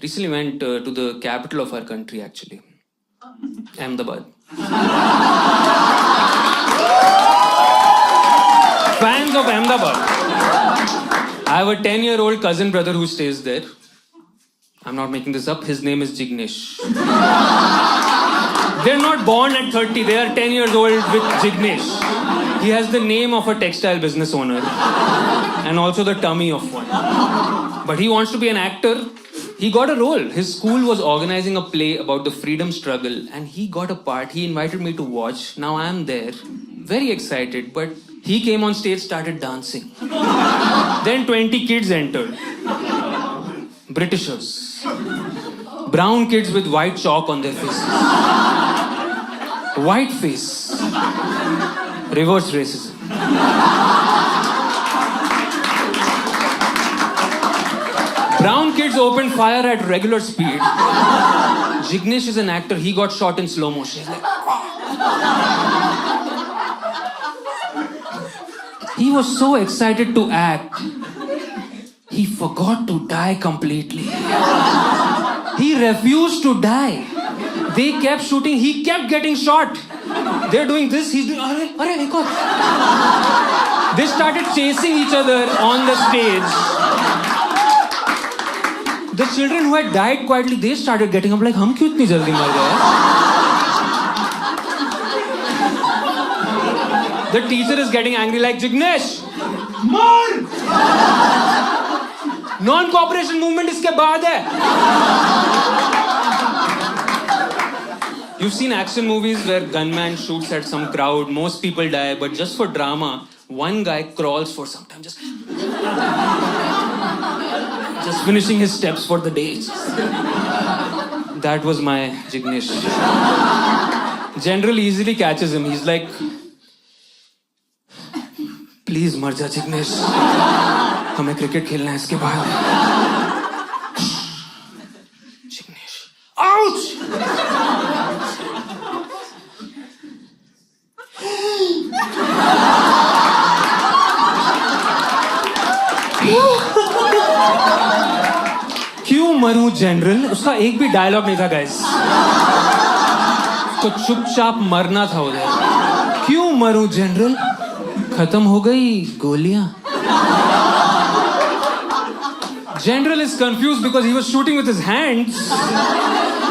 Recently went to the capital of our country, actually, Ahmedabad. Fans of Ahmedabad. I have a 10-year-old cousin brother who stays there. I'm not making this up. His name is Jignesh. They're not born at 30. They are 10 years old with Jignesh. He has the name of a textile business owner and also the tummy of one. But he wants to be an actor. He got a role. His school was organizing a play about the freedom struggle and he got a part. He invited me to watch. Now I'm there. Very excited, but he came on stage, started dancing. Then 20 kids entered. Britishers. Brown kids with white chalk on their faces. White face. Reverse racism. Brown kids opened fire at regular speed. Jignesh is an actor. He got shot in slow motion. He's like, he was so excited to act. He forgot to die completely. He refused to die. They kept shooting. He kept getting shot. They're doing this. He's doing... They started chasing each other on the stage. The children who had died quietly, they started getting up like, हम क्यों इतनी जल्दी मर गए? The teacher is getting angry like, Jignesh, mar! Non-cooperation movement इसके बाद है. You've seen action movies where gunman shoots at some crowd, most people die, but just for drama, one guy crawls for some time, just finishing his steps for the day. That was my Jignesh. General easily catches him. He's like, please मर जा Jignesh. हमें cricket खेलना है इसके बाद. Jignesh. Ouch! क्यों मरूं general? उसका एक भी डायलॉग नहीं था गाइस. तो चुपचाप मरना था उधर. क्यों मरूं जनरल? खत्म हो गई गोलियां. General is confused because he was shooting with his hands.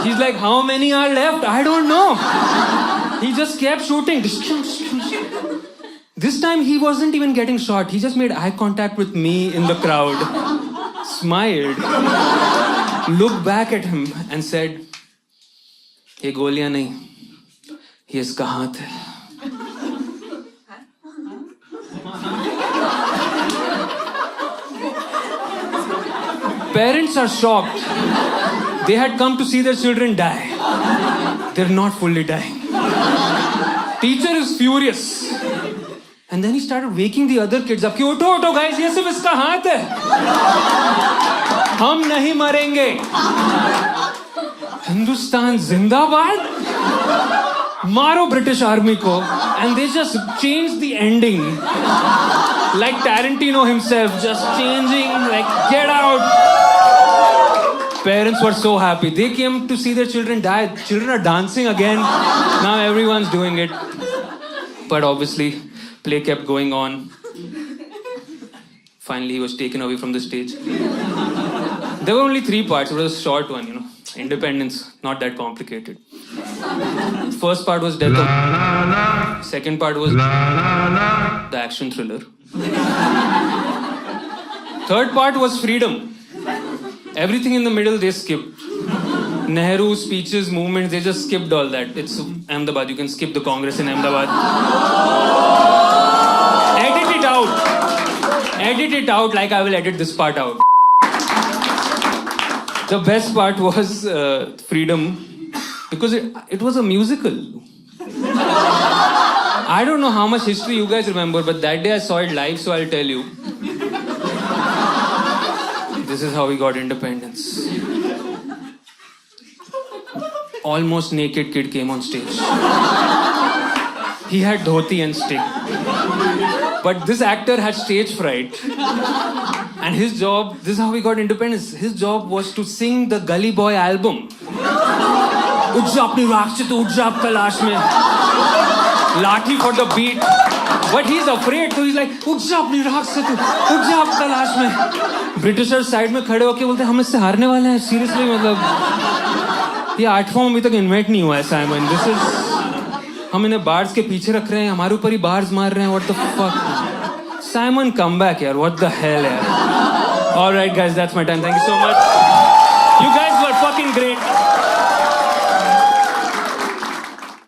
He's like, how many are left? I don't know. He just kept shooting. This time he wasn't even getting shot. He just made eye contact with me in the crowd, smiled, looked back at him and said, ये गोलियां नहीं, ये इसका हाथ है. Parents are shocked. They had come to see their children die. They're not fully dying. Teacher is furious. And then he started waking the other kids up. कि उठो उठो guys, ये सिर्फ इसका हाथ है. हम नहीं मरेंगे. हिंदुस्तान जिंदाबाद. मारो British Army को. And they just changed the ending. Like Tarantino himself, just changing, like, get out. Parents were so happy. They came to see their children die. Children are dancing again. Now everyone's doing it. But obviously, play kept going on. Finally, he was taken away from the stage. There were only 3 parts. It was a short one, you know. Independence, not that complicated. First part was death. Second part was the action thriller. Third part was freedom. Everything in the middle they skipped. Nehru speeches, movements, they just skipped all that. It's Ahmedabad. You can skip the Congress in Ahmedabad. Edit it out. Edit it out like I will edit this part out. The best part was freedom because it was a musical. I don't know how much history you guys remember, but that day I saw it live, so I'll tell you. This is how we got independence. Almost naked kid came on stage. He had dhoti and stick. But this actor had stage fright. And his job, this is how he got independence. His job was to sing the Gully Boy album. उठ जा अपनी राख से तो उठ जा अब तलाश में. Lathi for the beat. But he's afraid, so he's like, उठ जा अपनी राख से तो उठ जा अब तलाश में. Britishers साइड में खड़े होके बोलते हम इससे हारने वाले हैं. Seriously मतलब ये 8वां अभी तक इन्वेंट नहीं हुआ है साइमन. This is हम इन्हें बार्स के पीछे रख रहे हैं, हमारे ऊपर ही बार्स मार रहे हैं. What the fuck? Simon, come back यार. What the hell यार. All right guys, that's my time. Thank you so much. You guys were fucking great.